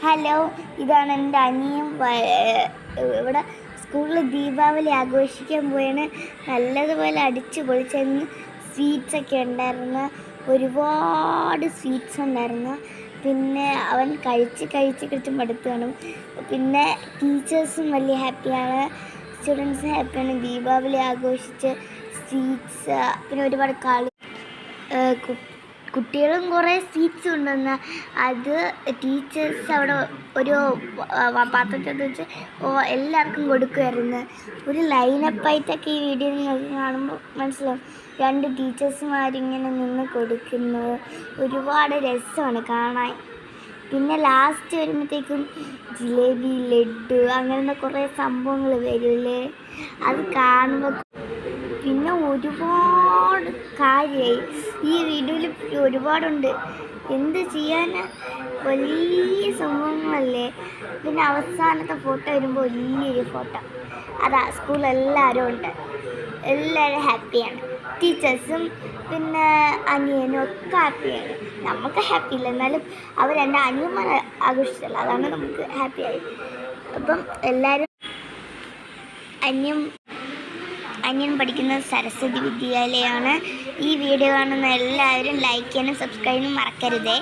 Hello, ഇതാണ് എൻ്റെ അനിയൻ. ഇവിടെ സ്കൂളിൽ ദീപാവലി ആഘോഷിക്കാൻ പോയാണ്. നല്ലതുപോലെ അടിച്ചു പൊളിച്ചെന്ന്. സ്വീറ്റ്സൊക്കെ ഉണ്ടായിരുന്നു, ഒരുപാട് സ്വീറ്റ്സ് ഉണ്ടായിരുന്നു. പിന്നെ അവൻ കഴിച്ച് മടുത്ത് കാണും. പിന്നെ ടീച്ചേഴ്സും വലിയ ഹാപ്പിയാണ്, സ്റ്റുഡൻസും ഹാപ്പിയാണ്. ദീപാവലി ആഘോഷിച്ച് സ്വീറ്റ്സ്, പിന്നെ ഒരുപാട് കുട്ടികളും കുറേ സ്വീറ്റ്സ് കൊണ്ടുവന്ന് അത് ടീച്ചേഴ്സ് അവിടെ ഒരു പാത്രത്തിൽ വെച്ച് എല്ലാവർക്കും കൊടുക്കുമായിരുന്നു. ഒരു ലൈനപ്പായിട്ടൊക്കെ ഈ വീഡിയോ നിങ്ങൾക്ക് കാണുമ്പോൾ മനസ്സിലാവും. 2 ടീച്ചേഴ്സുമാരിങ്ങനെ നിന്ന് കൊടുക്കുന്നു. ഒരുപാട് രസമാണ് കാണാൻ. പിന്നെ ലാസ്റ്റ് വരുമ്പോഴത്തേക്കും ജിലേബി, ലഡ്ഡു, അങ്ങനത്തെ കുറേ സംഭവങ്ങൾ വരില്ലേ, അത് കാണുമ്പോൾ പിന്നെ ഒരുപാട് കാര്യമായി. ഈ വീഡിയോയിൽ ഒരുപാടുണ്ട്, എന്ത് ചെയ്യാൻ, വലിയ സംഭവങ്ങളല്ലേ. പിന്നെ അവസാനത്തെ ഫോട്ടോ വരുമ്പോൾ വലിയൊരു ഫോട്ടോ, അതാ സ്കൂളെല്ലാവരും ഉണ്ട്, എല്ലാവരും ഹാപ്പിയാണ്. ടീച്ചേഴ്സും പിന്നെ അനിയനും ഒക്കെ ഹാപ്പിയാണ്. നമുക്ക് ഹാപ്പി ഇല്ല, എന്നാലും അവർ എൻ്റെ അനിയന്മാർ ആഘോഷിച്ചല്ല, അതാണ് നമുക്ക് ഹാപ്പിയായി. അപ്പം എല്ലാവരും അനിയൻ പഠിക്കുന്നത് സരസ്വതി വിദ്യാലയമാണ്. ഈ വീഡിയോ കാണുന്ന എല്ലാവരും ലൈക്ക് ചെയ്യാനും സബ്സ്ക്രൈബ് ചെയ്യാനും മറക്കരുതേ.